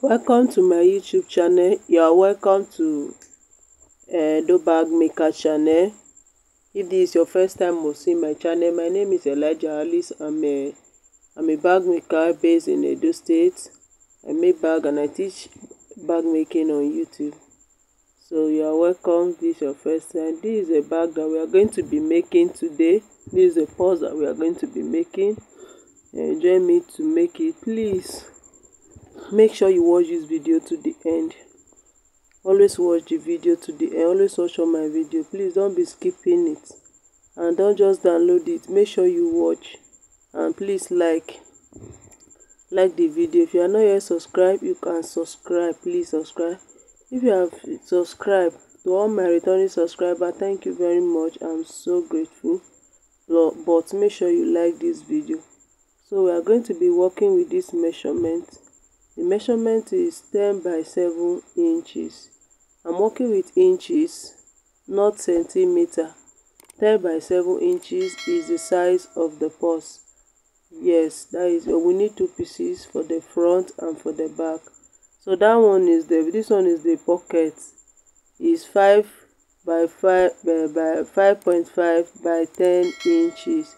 Welcome to my YouTube channel. You are welcome to the Bagmaker channel. If this is your first time to see my channel, my name is Elijah Alice. I'm a bag maker based in Edo State. I make bag and I teach bag making on YouTube. So you are welcome. This is your first time. This is a bag that we are going to be making today. This is a purse that we are going to be making. Join me to make it. Please make sure you watch this video to the end. Always watch the video to the end. Always watch all my video. Please don't be skipping it, and don't just download it. Make sure you watch, and please like the video. If you are not yet subscribed, you can subscribe. Please subscribe. If you have subscribed, to all my returning subscribers, thank you very much. I'm so grateful. But make sure you like this video. So we are going to be working with this measurement. The measurement is 10 by 7 inches. I'm working with inches, not centimeter. 10 by 7 inches is the size of the purse. Yes, that is. We need two pieces for the front and for the back. So that one is this one is the pocket. Is 5 by 5.5 by 10 inches.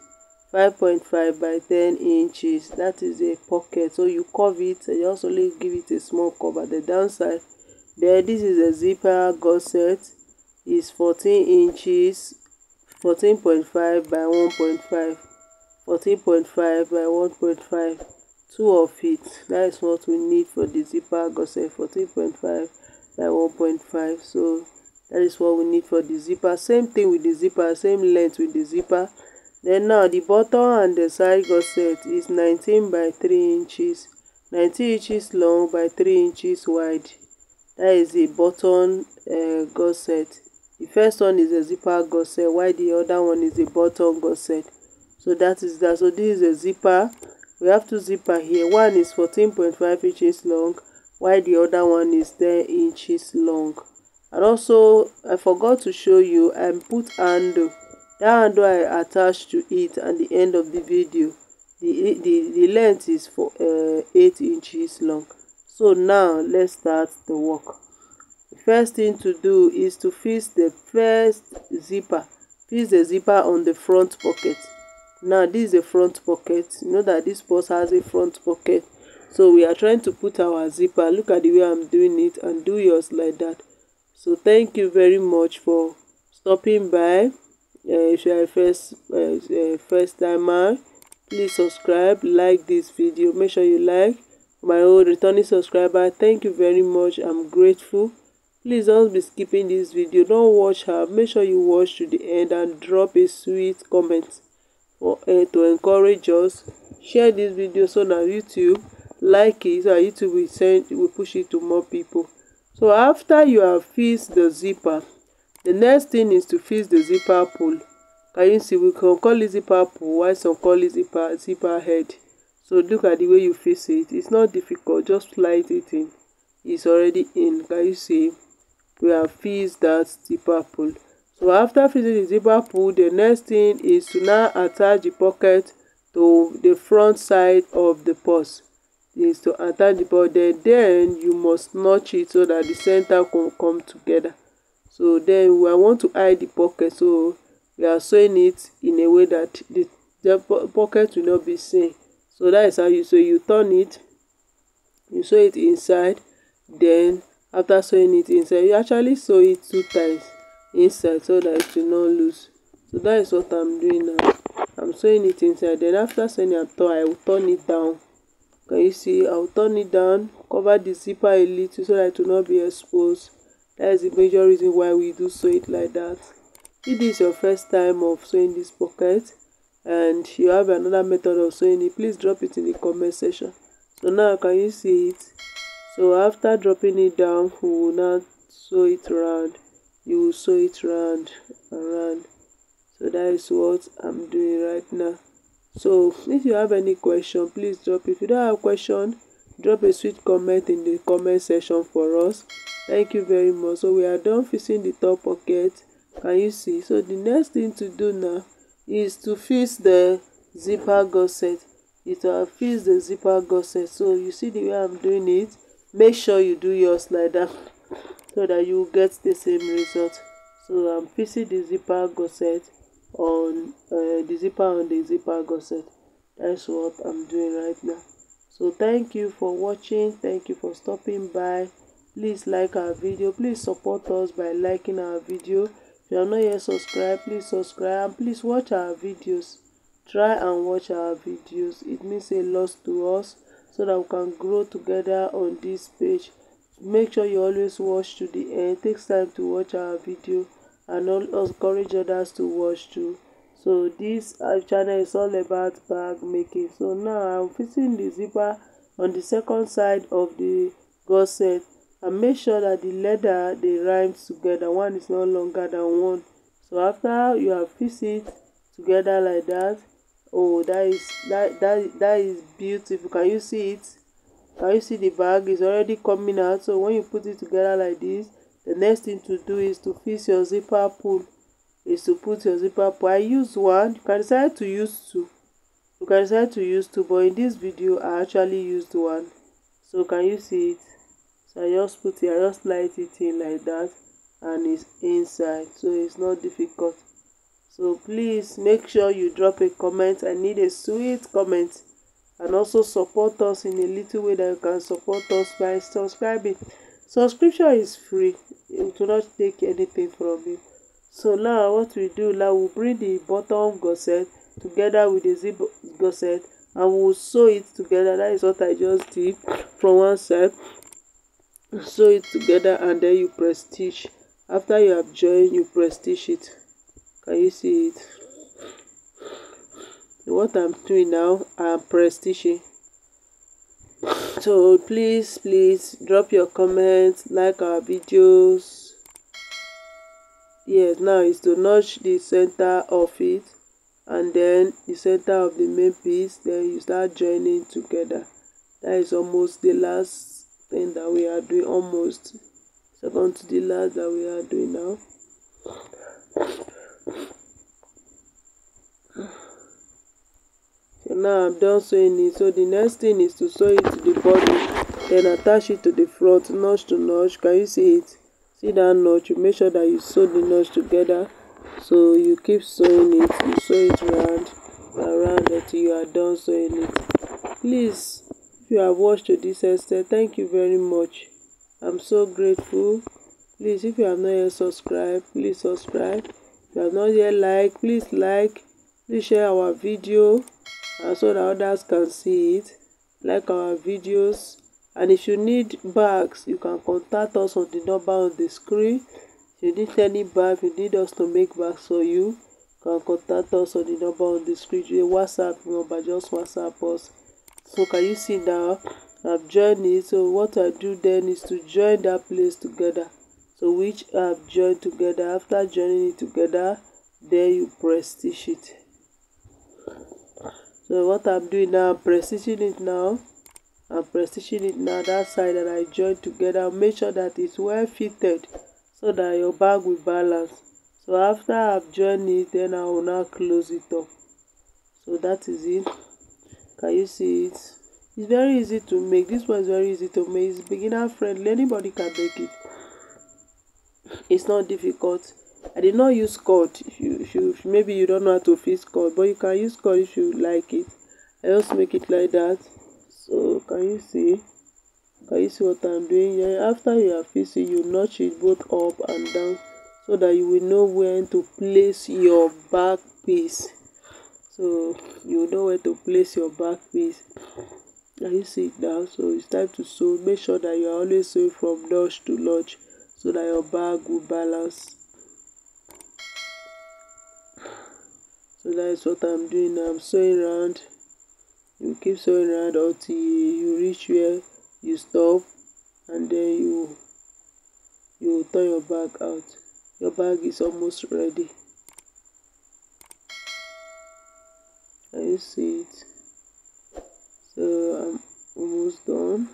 5.5 by 10 inches. That is a pocket. So you curve it and you also give it a small curve at the downside. Then this is a zipper gusset. Is 14 inches, 14.5 by 1.5, 14.5 by 1.5. Two of it. That is what we need for the zipper gusset. 14.5 by 1.5. So that is what we need for the zipper. Same thing with the zipper. Same length with the zipper. Then now the bottom and the side gusset is 19 by 3 inches. 19 inches long by 3 inches wide. That is the bottom gusset. The first one is a zipper gusset, while the other one is the bottom gusset. So that is that. So this is a zipper. We have two zipper here. One is 14.5 inches long, while the other one is 10 inches long. And also, I forgot to show you, I put handle. That handle I attached to it at the end of the video. The length is for 8 inches long. So now let's start the work. The first thing to do is to fix the first zipper. Fix the zipper on the front pocket. Now this is the front pocket. You know that this purse has a front pocket. So we are trying to put our zipper. Look at the way I'm doing it, and do yours like that. So thank you very much for stopping by. If you are a first timer, please subscribe, like this video. Make sure you like. My old returning subscriber, thank you very much. I'm grateful. Please don't be skipping this video. Don't watch her. Make sure you watch to the end and drop a sweet comment for to encourage us. Share this video so that YouTube like it, so YouTube will push it to more people. So after you have fixed the zipper, the next thing is to fix the zipper pull. Can you see? We can call it zipper pull, while some call it zipper head. So look at the way you fix it. It's not difficult. Just slide it in. It's already in. Can you see? We have fixed that zipper pull. So after fixing the zipper pull, the next thing is to now attach the pocket to the front side of the purse. Is to attach the pocket. Then you must notch it so that the center can come together. So then I want to hide the pocket, so we are sewing it in a way that the pocket will not be seen. So that is how you sew. You turn it, you sew it inside. Then after sewing it inside, you actually sew it 2 times inside so that it will not loose. So that is what I'm doing now. I'm sewing it inside. Then after sewing it, I will turn it down. Can you see? I will turn it down, cover the zipper a little so that it will not be exposed. That is the major reason why we do sew it like that. If this is your first time of sewing this pocket and you have another method of sewing it, please drop it in the comment section. So now can you see it? So after dropping it down, we will now sew it round. You will sew it round and round. So that is what I'm doing right now. So if you have any question, please drop it. If you don't have a question, drop a sweet comment in the comment section for us. Thank you very much. So we are done fixing the top pocket. Can you see? So the next thing to do now is to fix the zipper gusset. It will fix the zipper gusset. So you see the way I'm doing it. make sure you do yours like that so that you get the same result. So I'm fixing the zipper gusset on the zipper gusset. That's what I'm doing right now. So thank you for watching, thank you for stopping by. Please like our video, please support us by liking our video. If you are not yet subscribed, please subscribe, and please watch our videos. Try and watch our videos, it means a lot to us, so that we can grow together on this page. Make sure you always watch to the end. It takes time to watch our video, and encourage others to watch too. So this channel is all about bag making. So now I'm fixing the zipper on the second side of the gusset, and make sure that the leather they rhyme together, one is no longer than one. So after you have fixed it together like that, oh, that is beautiful. Can you see it? Can you see the bag is already coming out? So when you put it together like this, the next thing to do is to fix your zipper pull. Is to put your zipper pull. I use one. You can decide to use two. You can decide to use two, but in this video I actually used one. So can you see it? So I just put it, I just slide it in like that, and it's inside, so it's not difficult. So please make sure you drop a comment. I need a sweet comment, and also support us in a little way that you can support us by subscribing. Subscription is free, it will not take anything from you. So now what we do now, we'll bring the bottom gusset together with the zip gusset, and we'll sew it together. That is what I just did from one side. Sew it together, and then you press stitch. After you have joined, you press stitch it. Can you see it? So what I'm doing now, I'm press stitching. So please drop your comments, like our videos. Yes, now is to notch the center of it, and then the center of the main piece, then you start joining together. That is almost the last thing that we are doing, almost second to the last that we are doing now. So now I'm done sewing it. So the next thing is to sew it to the body, then attach it to the front, notch to notch. Can you see it? See that notch? You make sure that you sew the notch together. So you keep sewing it, you sew it round and round until you are done sewing it. Please, if you have watched to this extent, thank you very much. I'm so grateful. Please, if you have not yet subscribed, please subscribe. If you have not yet liked, please like. Please share our video, and so that others can see it. Like our videos. And if you need bags, you can contact us on the number on the screen. If you need any bag, if you need us to make bags for you, can contact us on the number on the screen. The WhatsApp number, just WhatsApp us. So can you see now? I've joined it. So what I do then is to join that place together. So which I've joined together. After joining it together, then you press stitch it. So what I'm doing now, I'm press stitching it now. I'm press stitching it now, that side that I joined together. Make sure that it's well fitted so that your bag will balance. So after I've joined it, then I will now close it up. So that is it. Can you see it? It's very easy to make. This one is very easy to make. It's beginner friendly. Anybody can make it. It's not difficult. I did not use cord. If maybe you don't know how to fix cord, but you can use cord if you like it. I just make it like that. So can you see? Can you see what I'm doing here? After you have fixed it, you notch it both up and down so that you will know where to place your back piece. So you will know where to place your back piece. Can you see it now? So it's time to sew. Make sure that you are always sewing from notch to notch so that your bag will balance. So that is what I'm doing now. I'm sewing around. You keep sewing around until you reach where you stop, and then you turn your bag out. Your bag is almost ready. Can you see it? So I'm almost done.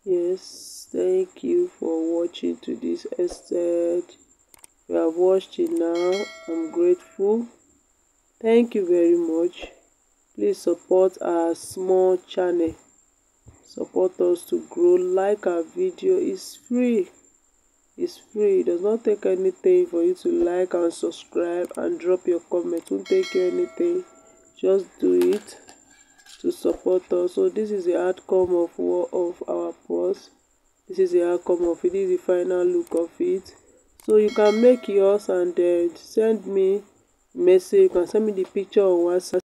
Yes, thank you for watching to this extent. You have watched it now. I'm grateful. Thank you very much. Please support our small channel, support us to grow. Like our video, is free. It's free. It does not take anything for you to like and subscribe and drop your comment. It won't take you anything. Just do it to support us. So this is the outcome of our post. This is the outcome of it. This is the final look of it. So you can make yours and send me message. You can send me the picture on WhatsApp.